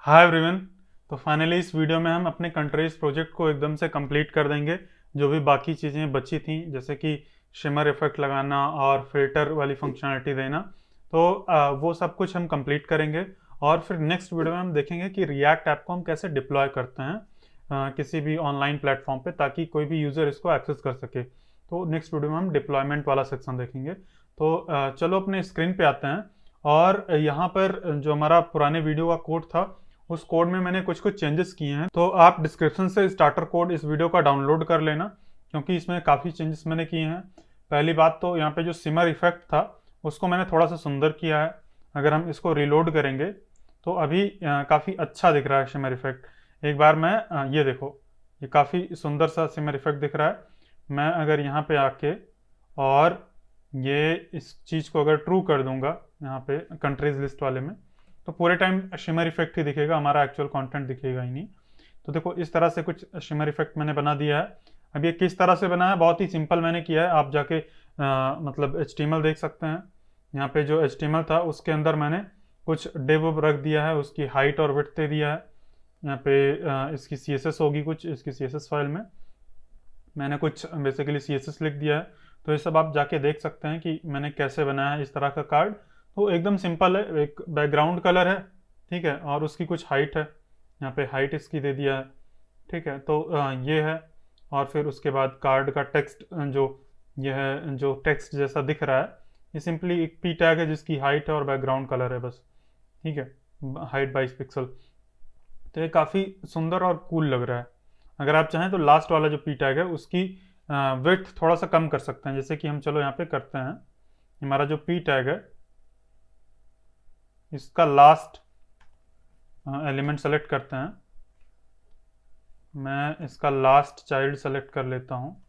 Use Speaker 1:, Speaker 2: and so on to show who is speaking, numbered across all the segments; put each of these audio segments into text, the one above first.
Speaker 1: Hi everyone. तो finally इस video में हम अपने कंट्रीज प्रोजेक्ट को एकदम से कंप्लीट कर देंगे। जो भी बाकी चीज़ें बची थी जैसे कि शिमर इफेक्ट लगाना और फिल्टर वाली फंक्शनलिटी देना, तो वो सब कुछ हम कंप्लीट करेंगे। और फिर नेक्स्ट वीडियो में हम देखेंगे कि रिएक्ट ऐप को हम कैसे डिप्लॉय करते हैं किसी भी ऑनलाइन प्लेटफॉर्म पे, ताकि कोई भी यूज़र इसको एक्सेस कर सके। तो नेक्स्ट वीडियो में हम डिप्लॉयमेंट वाला सेक्शन देखेंगे। तो चलो अपने स्क्रीन पे आते हैं। और यहाँ पर जो हमारा पुराने वीडियो का कोड था, उस कोड में मैंने कुछ कुछ चेंजेस किए हैं। तो आप डिस्क्रिप्शन से स्टार्टर कोड इस वीडियो का डाउनलोड कर लेना, क्योंकि इसमें काफ़ी चेंजेस मैंने किए हैं। पहली बात तो यहाँ पे जो सिमर इफेक्ट था उसको मैंने थोड़ा सा सुंदर किया है। अगर हम इसको रिलोड करेंगे तो अभी काफ़ी अच्छा दिख रहा है सिमर इफेक्ट। एक बार मैं ये देखो, ये काफ़ी सुंदर सा सिमर इफेक्ट दिख रहा है। मैं अगर यहाँ पे आके और ये इस चीज़ को अगर ट्रू कर दूंगा यहाँ पे कंट्रीज लिस्ट वाले में, तो पूरे टाइम शिमर इफेक्ट ही दिखेगा, हमारा एक्चुअल कंटेंट दिखेगा ही नहीं। तो देखो इस तरह से कुछ शिमर इफेक्ट मैंने बना दिया है। अब ये किस तरह से बना है, बहुत ही सिंपल मैंने किया है। आप जाके मतलब HTML देख सकते हैं। यहाँ पे जो HTML था उसके अंदर मैंने कुछ div रख दिया है, उसकी हाइट और विड्थ दे दिया है। यहाँ पे इसकी CSS होगी, कुछ इसकी CSS फाइल में मैंने कुछ बेसिकली CSS लिख दिया है। तो ये सब आप जाके देख सकते हैं कि मैंने कैसे बनाया है इस तरह का कार्ड। तो एकदम सिंपल है, एक बैकग्राउंड कलर है, ठीक है, और उसकी कुछ हाइट है, यहाँ पे हाइट इसकी दे दिया है, ठीक है। तो ये है। और फिर उसके बाद कार्ड का टेक्स्ट जो ये है, जो टेक्स्ट जैसा दिख रहा है, ये सिंपली एक पी टैग है जिसकी हाइट है और बैकग्राउंड कलर है बस, ठीक है, हाइट 22 पिक्सल। तो ये काफ़ी सुंदर और कूल लग रहा है। अगर आप चाहें तो लास्ट वाला जो पी टैग है उसकी विड्थ थोड़ा सा कम कर सकते हैं, जैसे कि हम चलो यहाँ पे करते हैं। हमारा जो पी टैग है इसका लास्ट एलिमेंट सेलेक्ट करते हैं। मैं इसका लास्ट चाइल्ड सेलेक्ट कर लेता हूँ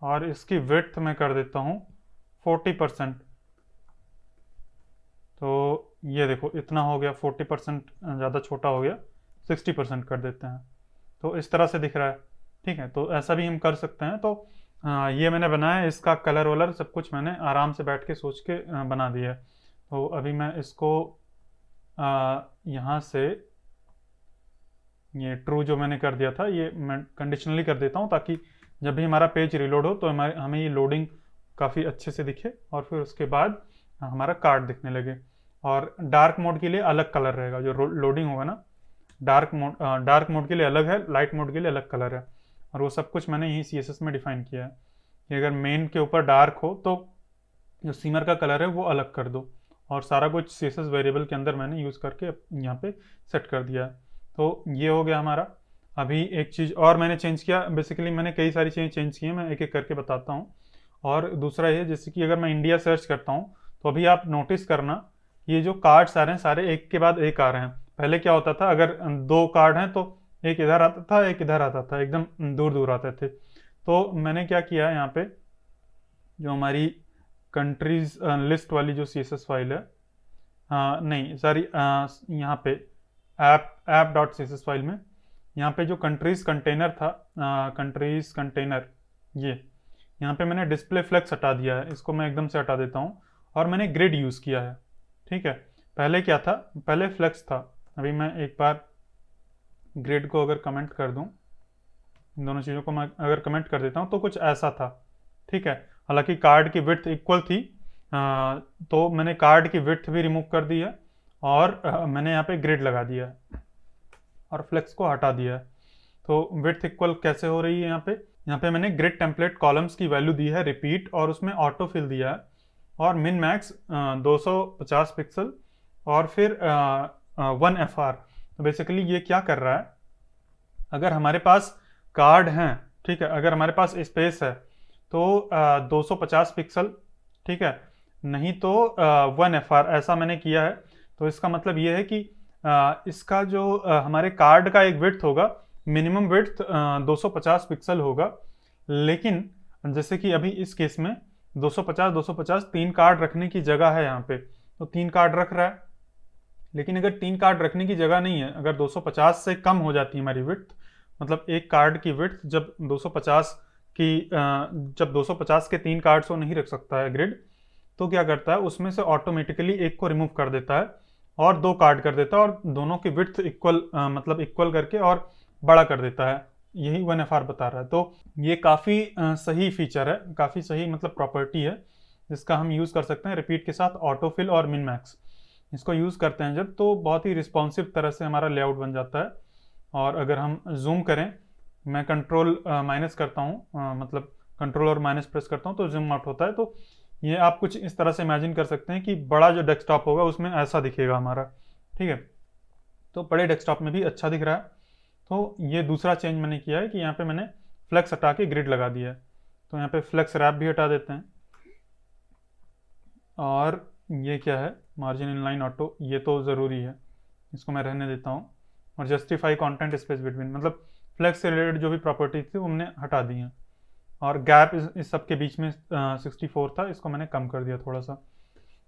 Speaker 1: और इसकी विड्थ मैं कर देता हूँ 40%। तो ये देखो इतना हो गया, 40% ज़्यादा छोटा हो गया, 60% कर देते हैं। तो इस तरह से दिख रहा है, ठीक है। तो ऐसा भी हम कर सकते हैं। तो ये मैंने बनाया है, इसका कलर वलर सब कुछ मैंने आराम से बैठ के सोच के बना दिया है। तो अभी मैं इसको यहाँ से ये ट्रू जो मैंने कर दिया था ये मैं कंडीशनली कर देता हूँ, ताकि जब भी हमारा पेज रिलोड हो तो हमें ये लोडिंग काफ़ी अच्छे से दिखे और फिर उसके बाद हमारा कार्ड दिखने लगे। और डार्क मोड के लिए अलग कलर रहेगा, जो लोडिंग होगा ना, डार्क मोड के लिए अलग है, लाइट मोड के लिए अलग कलर है। और वो सब कुछ मैंने यही CSS में डिफाइन किया है कि अगर मेन के ऊपर डार्क हो तो जो सीमर का कलर है वो अलग कर दो। और सारा कुछ CSS वेरिएबल के अंदर मैंने यूज़ करके यहाँ पे सेट कर दिया है। तो ये हो गया हमारा। अभी एक चीज़ और मैंने चेंज किया, बेसिकली मैंने कई सारी चीज़ें चेंज की हैं, मैं एक एक करके बताता हूँ। और दूसरा ये, जैसे कि अगर मैं इंडिया सर्च करता हूँ तो अभी आप नोटिस करना, ये जो कार्ड्स आ रहे हैं सारे एक के बाद एक आ रहे हैं। पहले क्या होता था, अगर दो कार्ड हैं तो एक इधर आता था एक इधर आता था, एकदम दूर दूर आते थे। तो मैंने क्या किया यहाँ पे, जो हमारी कंट्रीज लिस्ट वाली जो CSS फाइल है, नहीं सॉरी, यहाँ पे ऐप डॉट CSS फाइल में यहाँ पे जो कंट्रीज कंटेनर था, कंट्रीज कंटेनर, ये यहाँ पे मैंने डिस्प्ले फ्लेक्स हटा दिया है, इसको मैं एकदम से हटा देता हूँ। और मैंने ग्रिड यूज़ किया है, ठीक है। पहले क्या था, पहले फ्लेक्स था। अभी मैं एक बार ग्रिड को अगर कमेंट कर दूं, इन दोनों चीज़ों को मैं अगर कमेंट कर देता हूं तो कुछ ऐसा था, ठीक है। हालांकि कार्ड की विड्थ इक्वल थी, तो मैंने कार्ड की विड्थ भी रिमूव कर दी है और मैंने यहाँ पे ग्रिड लगा दिया है और फ्लेक्स को हटा दिया है। तो विड्थ इक्वल कैसे हो रही है, यहाँ पे मैंने ग्रिड टेम्पलेट कॉलम्स की वैल्यू दी है रिपीट, और उसमें ऑटो फिल दिया है, और मिन मैक्स 250 पिक्सल, और फिर 1 FR। तो बेसिकली ये क्या कर रहा है, अगर हमारे पास कार्ड हैं, ठीक है, अगर हमारे पास स्पेस है तो 250 पिक्सल, ठीक है, नहीं तो 1 FR, ऐसा मैंने किया है। तो इसका मतलब ये है कि इसका जो हमारे कार्ड का एक विड्थ होगा, मिनिमम विड्थ 250 पिक्सल होगा। लेकिन जैसे कि अभी इस केस में 250 तीन कार्ड रखने की जगह है यहाँ पे, तो तीन कार्ड रख रहा है। लेकिन अगर तीन कार्ड रखने की जगह नहीं है, अगर 250 से कम हो जाती है हमारी विड्थ, मतलब एक कार्ड की विड्थ जब 250 की जब 250 के तीन कार्ड्स को नहीं रख सकता है ग्रिड, तो क्या करता है, उसमें से ऑटोमेटिकली एक को रिमूव कर देता है और 2 कार्ड कर देता है और दोनों की विड्थ इक्वल मतलब इक्वल करके और बड़ा कर देता है। यही 1FR बता रहा है। तो ये काफ़ी सही फीचर है, काफ़ी सही मतलब प्रॉपर्टी है, जिसका हम यूज़ कर सकते हैं रिपीट के साथ ऑटोफिल और मिन मैक्स। इसको यूज़ करते हैं जब, तो बहुत ही रिस्पॉन्सिव तरह से हमारा लेआउट बन जाता है। और अगर हम जूम करें, मैं कंट्रोल माइनस करता हूँ, मतलब कंट्रोल और माइनस प्रेस करता हूँ तो जूम आउट होता है। तो ये आप कुछ इस तरह से इमेजिन कर सकते हैं कि बड़ा जो डेस्कटॉप होगा उसमें ऐसा दिखेगा हमारा, ठीक है। तो बड़े डेस्कटॉप में भी अच्छा दिख रहा है। तो ये दूसरा चेंज मैंने किया है कि यहाँ पे मैंने फ्लेक्स हटा के ग्रिड लगा दिया है। तो यहाँ पे फ्लेक्स रैप भी हटा देते हैं। और ये क्या है, मार्जिन इनलाइन ऑटो, ये तो ज़रूरी है, इसको मैं रहने देता हूँ। और जस्टिफाई कंटेंट स्पेस बिटवीन, मतलब फ्लेक्स से रिलेटेड जो भी प्रॉपर्टी थी वो हमने हटा दी हैं। और गैप इस सब के बीच में 64 था, इसको मैंने कम कर दिया थोड़ा सा।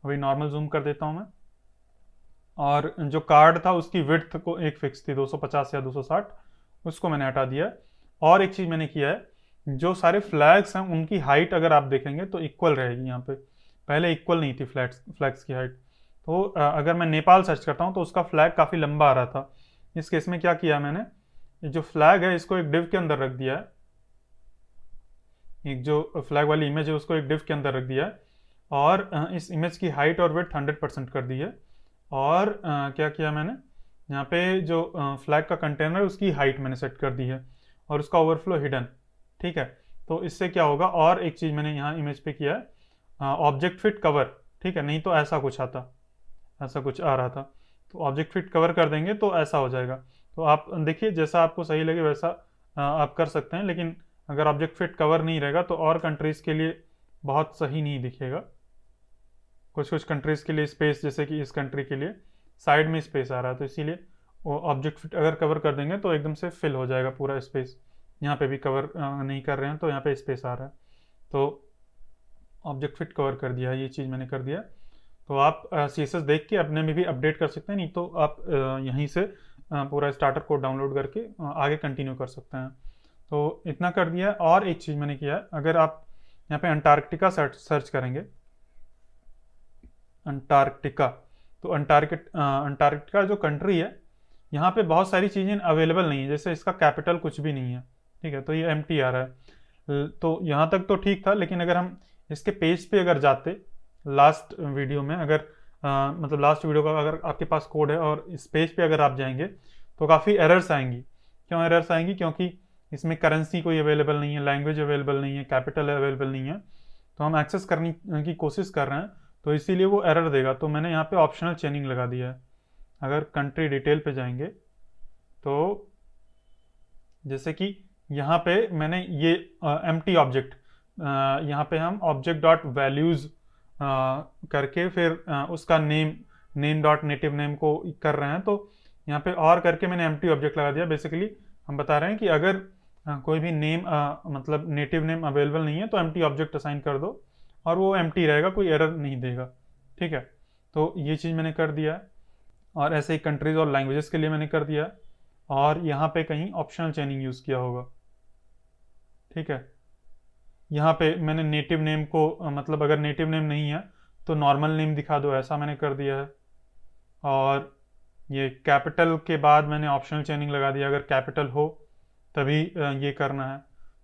Speaker 1: अभी नॉर्मल जूम कर देता हूँ मैं। और जो कार्ड था उसकी विड्थ को एक फिक्स थी 250 या 260, उसको मैंने हटा दिया। और एक चीज़ मैंने किया है, जो सारे फ्लैग्स हैं उनकी हाइट अगर आप देखेंगे तो इक्वल रहेगी। यहाँ पे पहले इक्वल नहीं थी फ्लैग्स की हाइट। तो अगर मैं नेपाल सर्च करता हूँ तो उसका फ्लैग काफ़ी लंबा आ रहा था। इस केस में क्या किया मैंने, ये जो फ्लैग है इसको एक डिव के अंदर रख दिया है। एक जो फ्लैग वाली इमेज है उसको एक डिव के अंदर रख दिया है। और इस इमेज की हाइट और विड्थ 100% कर दी है। और क्या किया मैंने, यहाँ पे जो फ्लैग का कंटेनर है उसकी हाइट मैंने सेट कर दी है और उसका ओवरफ्लो हिडन, ठीक है। तो इससे क्या होगा, और एक चीज़ मैंने यहाँ इमेज पे किया है, ऑब्जेक्ट फिट कवर, ठीक है। नहीं तो ऐसा कुछ आता, ऐसा कुछ आ रहा था। तो ऑब्जेक्ट फिट कवर कर देंगे तो ऐसा हो जाएगा। तो आप देखिए जैसा आपको सही लगे वैसा आप कर सकते हैं। लेकिन अगर ऑब्जेक्ट फिट कवर नहीं रहेगा तो और कंट्रीज़ के लिए बहुत सही नहीं दिखेगा। कुछ कुछ कंट्रीज़ के लिए स्पेस, जैसे कि इस कंट्री के लिए साइड में स्पेस आ रहा है, तो इसीलिए वो ऑब्जेक्ट फिट अगर कवर कर देंगे तो एकदम से फिल हो जाएगा पूरा स्पेस। यहाँ पे भी कवर नहीं कर रहे हैं तो यहाँ पे स्पेस आ रहा है। तो ऑब्जेक्ट फिट कवर कर दिया है, ये चीज़ मैंने कर दिया। तो आप CSS देख के अपने में भी अपडेट कर सकते हैं, नहीं तो आप यहीं से पूरा स्टार्टर कोड डाउनलोड करके आगे कंटिन्यू कर सकते हैं। तो इतना कर दिया। और एक चीज़ मैंने किया है, अगर आप यहाँ पे अंटार्कटिका सर्च करेंगे, अंटार्कटिका, तो अंटार्कटिका जो कंट्री है, यहाँ पे बहुत सारी चीज़ें अवेलेबल नहीं है। जैसे इसका कैपिटल कुछ भी नहीं है, ठीक है। तो ये एम्प्टी आ रहा है। तो यहाँ तक तो ठीक था, लेकिन अगर हम इसके पेज पे अगर जाते, लास्ट वीडियो में अगर मतलब लास्ट वीडियो का अगर आपके पास कोड है और इस पेज पे अगर आप जाएंगे तो काफ़ी एरर्स आएंगी। क्यों एरर्स आएंगी, क्योंकि इसमें करेंसी कोई अवेलेबल नहीं है, लैंग्वेज अवेलेबल नहीं है, कैपिटल अवेलेबल नहीं है। तो हम एक्सेस करने की कोशिश कर रहे हैं, तो इसीलिए वो एरर देगा। तो मैंने यहाँ पे ऑप्शनल चेनिंग लगा दिया है। अगर कंट्री डिटेल पे जाएंगे तो जैसे कि यहाँ पे मैंने ये एम्प्टी ऑब्जेक्ट, यहाँ पे हम ऑब्जेक्ट डॉट वैल्यूज़ करके फिर उसका नेम डॉट नेटिव नेम को कर रहे हैं। तो यहाँ पे और करके मैंने एम्प्टी ऑब्जेक्ट लगा दिया। बेसिकली हम बता रहे हैं कि अगर कोई भी नेम मतलब नेटिव नेम अवेलेबल नहीं है तो एम्प्टी ऑब्जेक्ट असाइन कर दो और वो एम्प्टी रहेगा, कोई एरर नहीं देगा, ठीक है। तो ये चीज़ मैंने कर दिया है। और ऐसे ही कंट्रीज़ और लैंग्वेजेस के लिए मैंने कर दिया। और यहाँ पे कहीं ऑप्शनल चेनिंग यूज़ किया होगा, ठीक है। यहाँ पे मैंने नेटिव नेम को मतलब अगर नेटिव नेम नहीं है तो नॉर्मल नेम दिखा दो, ऐसा मैंने कर दिया है। और ये कैपिटल के बाद मैंने ऑप्शनल चेनिंग लगा दिया, अगर कैपिटल हो तभी ये करना है।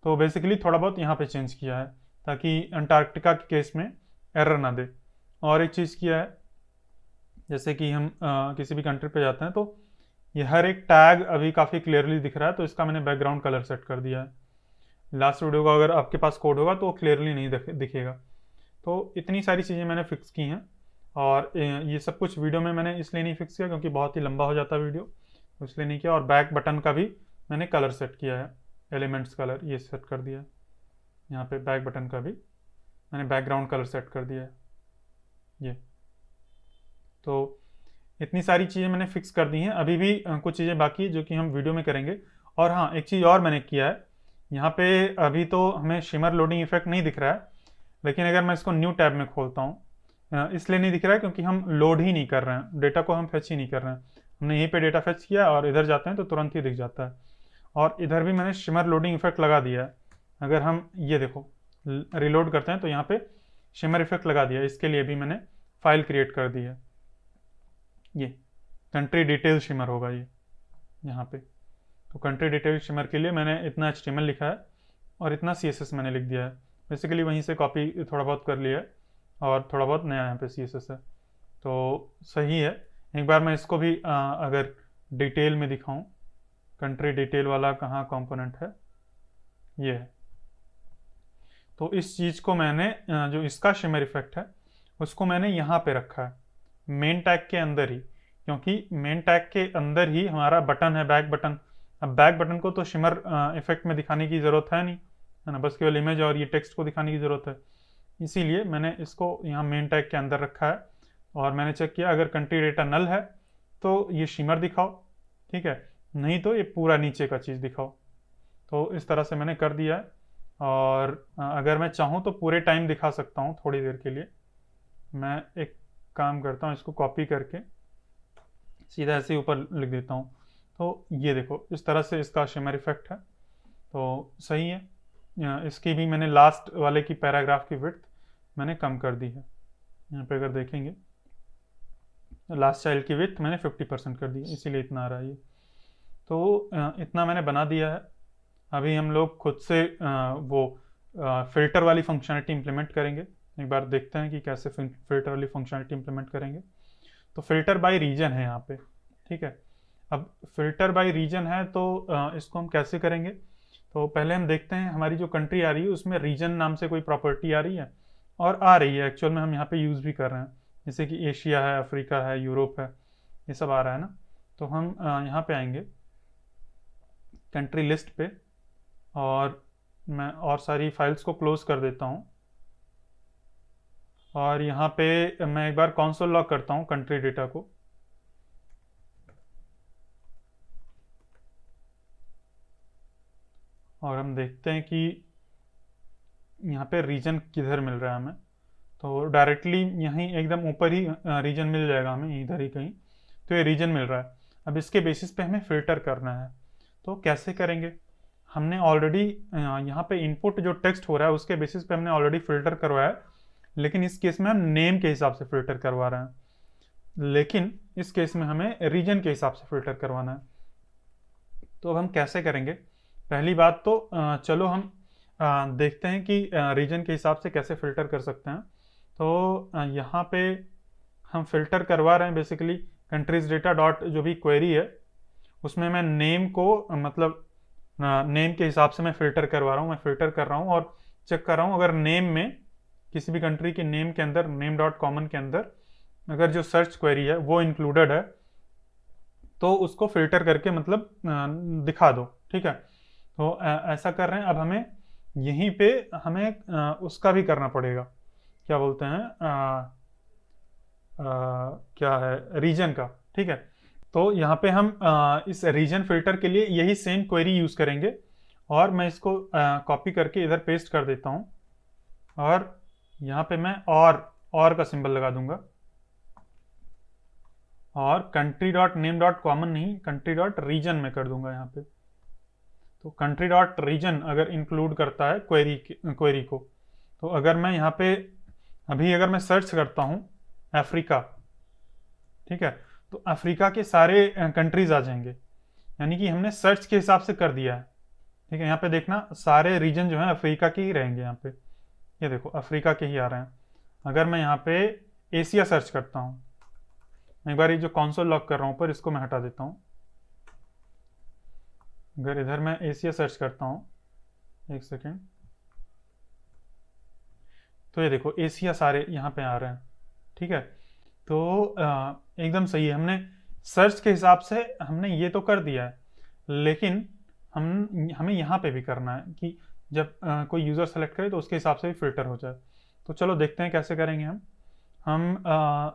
Speaker 1: तो बेसिकली थोड़ा बहुत यहाँ पे चेंज किया है ताकि अंटार्कटिका के केस में एरर ना दे। और एक चीज़ किया है, जैसे कि हम किसी भी कंट्री पे जाते हैं तो ये हर एक टैग अभी काफ़ी क्लियरली दिख रहा है, तो इसका मैंने बैकग्राउंड कलर सेट कर दिया है। लास्ट वीडियो का अगर आपके पास कोड होगा तो क्लियरली नहीं दिखेगा। तो इतनी सारी चीज़ें मैंने फिक्स की हैं। और ये सब कुछ वीडियो में मैंने इसलिए नहीं फिक्स किया क्योंकि बहुत ही लंबा हो जाता वीडियो, तो इसलिए नहीं किया। और बैक बटन का भी मैंने कलर सेट किया है, एलिमेंट्स कलर ये सेट कर दिया है। यहाँ पे बैक बटन का भी मैंने बैकग्राउंड कलर सेट कर दिया है ये। तो इतनी सारी चीज़ें मैंने फिक्स कर दी हैं। अभी भी कुछ चीज़ें बाकी है जो कि हम वीडियो में करेंगे। और हाँ, एक चीज़ और मैंने किया है, यहाँ पे अभी तो हमें शिमर लोडिंग इफेक्ट नहीं दिख रहा है, लेकिन अगर मैं इसको न्यू टैब में खोलता हूँ, इसलिए नहीं दिख रहा है क्योंकि हम लोड ही नहीं कर रहे हैं, डेटा को हम फेच ही नहीं कर रहे हैं। हमने यहीं पे डेटा फेच किया और इधर जाते हैं तो तुरंत ही दिख जाता है। और इधर भी मैंने शिमर लोडिंग इफेक्ट लगा दिया है। अगर हम ये देखो रिलोड करते हैं तो यहाँ पे शिमर इफेक्ट लगा दिया, इसके लिए भी मैंने फाइल क्रिएट कर दी है। ये कंट्री डिटेल शिमर होगा ये यहाँ पे। तो कंट्री डिटेल शिमर के लिए मैंने इतना HTML लिखा है और इतना CSS मैंने लिख दिया है। बेसिकली वहीं से कॉपी थोड़ा बहुत कर लिया है और थोड़ा बहुत नया यहाँ पे CSS है, तो सही है। एक बार मैं इसको भी अगर डिटेल में दिखाऊं, कंट्री डिटेल वाला कहाँ कंपोनेंट है, ये है। तो इस चीज़ को मैंने जो इसका शिमर इफेक्ट है उसको मैंने यहाँ पे रखा है मेन टैग के अंदर ही, क्योंकि मेन टैग के अंदर ही हमारा बटन है, बैक बटन। अब बैक बटन को तो शिमर इफेक्ट में दिखाने की ज़रूरत है नहीं, है ना, बस केवल इमेज और ये टेक्स्ट को दिखाने की ज़रूरत है। इसीलिए मैंने इसको यहाँ मेन टैग के अंदर रखा है और मैंने चेक किया अगर कंट्री डेटा नल है तो ये शिमर दिखाओ, ठीक है, नहीं तो ये पूरा नीचे का चीज़ दिखाओ। तो इस तरह से मैंने कर दिया है और अगर मैं चाहूँ तो पूरे टाइम दिखा सकता हूँ थोड़ी देर के लिए। मैं एक काम करता हूँ, इसको कॉपी करके सीधा ऐसे ऊपर लिख देता हूँ। तो ये देखो इस तरह से इसका शिमर इफेक्ट है, तो सही है। इसकी भी मैंने लास्ट वाले की पैराग्राफ की विड्थ मैंने कम कर दी है। यहाँ पे अगर देखेंगे लास्ट चाइल्ड की विड्थ मैंने 50% कर दी है, इसीलिए इतना आ रहा है ये। तो इतना मैंने बना दिया है। अभी हम लोग खुद से वो फिल्टर वाली फंक्शनलिटी इंप्लीमेंट करेंगे। एक बार देखते हैं कि कैसे फिल्टर वाली फंक्शनलिटी इंप्लीमेंट करेंगे। तो फिल्टर बाय रीजन है यहाँ पे, ठीक है। अब फिल्टर बाय रीजन है तो इसको हम कैसे करेंगे, तो पहले हम देखते हैं हमारी जो कंट्री आ रही है उसमें रीजन नाम से कोई प्रॉपर्टी आ रही है, और आ रही है एक्चुअल में, हम यहाँ पे यूज़ भी कर रहे हैं। जैसे कि एशिया है, अफ्रीका है, यूरोप है, ये सब आ रहा है ना। तो हम यहाँ पे आएंगे कंट्री लिस्ट पे और मैं और सारी फाइल्स को क्लोज कर देता हूँ और यहाँ पे मैं एक बार कंसोल लॉग करता हूँ कंट्री डेटा को। और हम देखते हैं कि यहाँ पे रीजन किधर मिल रहा है हमें। तो डायरेक्टली यहीं एकदम ऊपर ही रीजन मिल जाएगा हमें, इधर ही कहीं। तो ये रीजन मिल रहा है। अब इसके बेसिस पे हमें फिल्टर करना है। तो कैसे करेंगे, हमने ऑलरेडी यहाँ पे इनपुट जो टेक्स्ट हो रहा है उसके बेसिस पे हमने ऑलरेडी फिल्टर करवाया है, लेकिन इस केस में हम नेम के हिसाब से फिल्टर करवा रहे हैं। लेकिन इस केस में हमें रीजन के हिसाब से फिल्टर करवाना है। तो अब हम कैसे करेंगे, पहली बात तो चलो हम देखते हैं कि रीजन के हिसाब से कैसे फिल्टर कर सकते हैं। तो यहाँ पे हम फिल्टर करवा रहे हैं बेसिकली कंट्रीज डेटा डॉट जो भी क्वेरी है उसमें मैं नेम को मतलब नेम के हिसाब से मैं फिल्टर करवा रहा हूँ। मैं फिल्टर कर रहा हूँ और चेक कर रहा हूँ अगर नेम में किसी भी कंट्री के नेम के अंदर नेम डॉट कॉमन के अंदर अगर जो सर्च क्वेरी है वो इंक्लूडेड है तो उसको फिल्टर करके मतलब दिखा दो, ठीक है। तो ऐसा कर रहे हैं। अब हमें यहीं पे हमें उसका भी करना पड़ेगा, क्या बोलते हैं क्या है, रीजन का, ठीक है। तो यहाँ पे हम इस रीजन फिल्टर के लिए यही सेम क्वेरी यूज करेंगे और मैं इसको कॉपी करके इधर पेस्ट कर देता हूँ और यहाँ पे मैं और का सिंबल लगा दूंगा और country dot name dot common नहीं, कंट्री डॉट रीजन में कर दूंगा यहाँ पे। तो कंट्री डॉट रीजन अगर इंक्लूड करता है क्वेरी को, तो अगर मैं यहाँ पे अभी अगर मैं सर्च करता हूँ अफ्रीका, ठीक है, तो अफ्रीका के सारे कंट्रीज आ जाएंगे, यानी कि हमने सर्च के हिसाब से कर दिया है, ठीक है। यहाँ पे देखना सारे रीजन जो है अफ्रीका के ही रहेंगे। यहाँ पे ये देखो अफ्रीका के ही आ रहे हैं। अगर मैं यहाँ पे एशिया सर्च करता हूँ, एक बार ये जो कंसोल लॉक कर रहा हूँ पर इसको मैं हटा देता हूँ। अगर इधर मैं एशिया सर्च करता हूँ, एक सेकेंड, तो ये देखो एशिया सारे यहाँ पे आ रहे हैं, ठीक है। तो एकदम सही है, हमने सर्च के हिसाब से हमने ये तो कर दिया है, लेकिन हमें यहाँ पे भी करना है कि जब कोई यूज़र सेलेक्ट करे तो उसके हिसाब से भी फिल्टर हो जाए। तो चलो देखते हैं कैसे करेंगे हम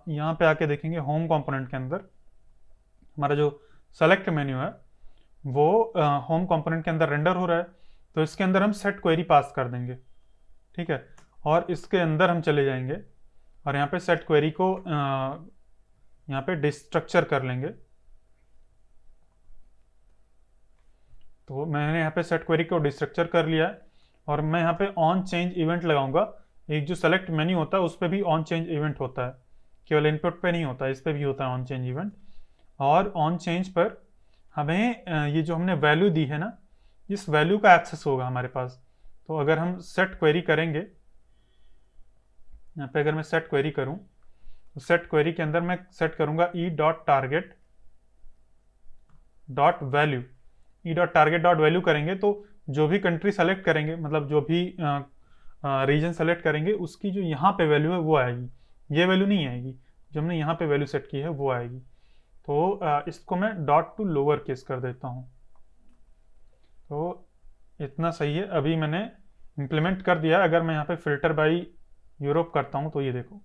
Speaker 1: यहाँ पे आके देखेंगे होम कंपोनेंट के अंदर हमारा जो सेलेक्ट मेन्यू है वो होम कंपोनेंट के अंदर रेंडर हो रहा है। तो इसके अंदर हम सेट क्वेरी पास कर देंगे, ठीक है, और इसके अंदर हम चले जाएंगे और यहाँ पे सेट क्वेरी को यहाँ पे डिस्ट्रक्चर कर लेंगे। तो मैंने यहाँ पे सेट क्वेरी को डिस्ट्रक्चर कर लिया है और मैं यहाँ पे ऑन चेंज इवेंट लगाऊंगा। एक जो सेलेक्ट मेन्यू होता है उस पर भी ऑन चेंज इवेंट होता है केवल इनपुट पे नहीं होता, इस पे भी होता है ऑन चेंज इवेंट। और ऑन चेंज पर हमें ये जो हमने वैल्यू दी है ना, इस वैल्यू का एक्सेस होगा हमारे पास। तो अगर हम सेट क्वेरी करेंगे, यहाँ पे अगर मैं सेट क्वेरी करूं तो सेट क्वेरी के अंदर मैं सेट करूंगा E dot target dot value. E dot target dot value करेंगे तो जो भी कंट्री सेलेक्ट करेंगे, मतलब जो भी रीजन सेलेक्ट करेंगे, उसकी जो यहाँ पे वैल्यू है वो आएगी, ये वैल्यू नहीं आएगी, जो हमने यहाँ पे वैल्यू सेट की है वो आएगी। तो इसको मैं डॉट टू लोअर केस कर देता हूँ। तो इतना सही है। अभी मैंने इम्प्लीमेंट कर दिया। अगर मैं यहाँ पे फिल्टर बाई यूरोप करता हूँ तो ये देखो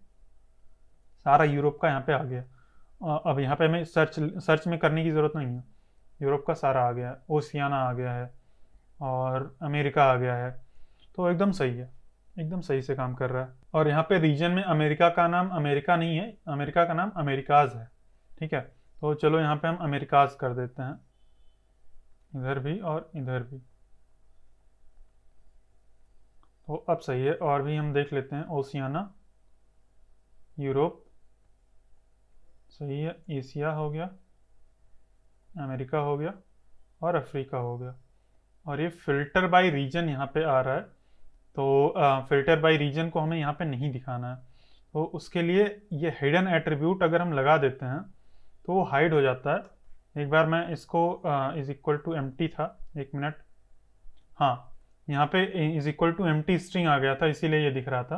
Speaker 1: सारा यूरोप का यहाँ पे आ गया। अब यहाँ पे हमें सर्च में करने की ज़रूरत नहीं है, यूरोप का सारा आ गया है, ओशियाना आ गया है और अमेरिका आ गया है। तो एकदम सही है, एकदम सही से काम कर रहा है। और यहाँ पे रीजन में अमेरिका का नाम अमेरिका नहीं है, अमेरिका का नाम अमेरिकाज है। ठीक है, तो चलो यहाँ पे हम अमेरिकाज कर देते हैं, इधर भी और इधर भी। तो अब सही है। और भी हम देख लेते हैं, ओशियाना, यूरोप, सही है, एशिया हो गया, अमेरिका हो गया और अफ्रीका हो गया। और ये फिल्टर बाय रीजन यहाँ पे आ रहा है। तो फिल्टर बाय रीजन को हमें यहाँ पे नहीं दिखाना है, तो उसके लिए ये हिडन एट्रीब्यूट अगर हम लगा देते हैं तो वो हाइड हो जाता है। एक बार मैं इसको इज इक्वल टू एम्प्टी था, एक मिनट, हाँ यहाँ पे is equal to empty string आ गया था, इसीलिए ये दिख रहा था।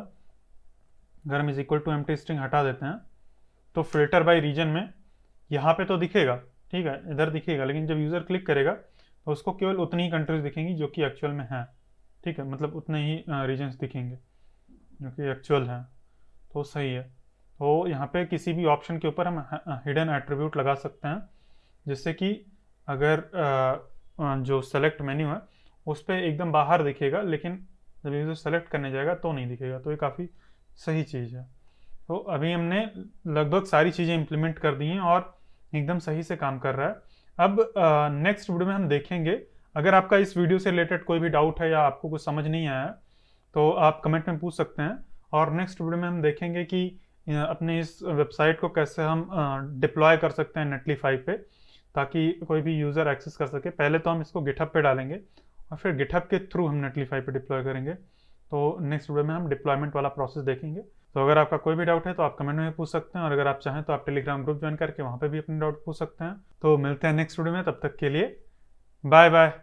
Speaker 1: अगर हम is equal to empty string हटा देते हैं तो फिल्टर बाय रीजन में यहाँ पे तो दिखेगा, ठीक है, इधर दिखेगा, लेकिन जब यूज़र क्लिक करेगा तो उसको केवल उतनी ही कंट्रीज दिखेंगी जो कि एक्चुअल में हैं। ठीक है, मतलब उतने ही रीजन्स दिखेंगे जो कि एक्चुअल हैं। तो सही है। तो यहाँ पे किसी भी ऑप्शन के ऊपर हम हिडन एट्रीब्यूट लगा सकते हैं, जिससे कि अगर जो सेलेक्ट मेन्यू है उस पर एकदम बाहर दिखेगा, लेकिन जब यूज़र सेलेक्ट करने जाएगा तो नहीं दिखेगा। तो ये काफ़ी सही चीज़ है। तो अभी हमने लगभग सारी चीज़ें इंप्लीमेंट कर दी हैं और एकदम सही से काम कर रहा है। अब नेक्स्ट वीडियो में हम देखेंगे, अगर आपका इस वीडियो से रिलेटेड कोई भी डाउट है या आपको कुछ समझ नहीं आया तो आप कमेंट में पूछ सकते हैं। और नेक्स्ट वीडियो में हम देखेंगे कि अपने इस वेबसाइट को कैसे हम डिप्लॉय कर सकते हैं नेटलीफाई पे, ताकि कोई भी यूज़र एक्सेस कर सके। पहले तो हम इसको गिटहब पे डालेंगे और फिर गिटहब के थ्रू हम नेटलीफाई पे डिप्लॉय करेंगे। तो नेक्स्ट वीडियो में हम डिप्लॉयमेंट वाला प्रोसेस देखेंगे। तो अगर आपका कोई भी डाउट है तो आप कमेंट में पूछ सकते हैं, और अगर आप चाहें तो आप टेलीग्राम ग्रुप ज्वाइन करके वहाँ पे भी अपने डाउट पूछ सकते हैं। तो मिलते हैं नेक्स्ट वीडियो में, तब तक के लिए बाय बाय।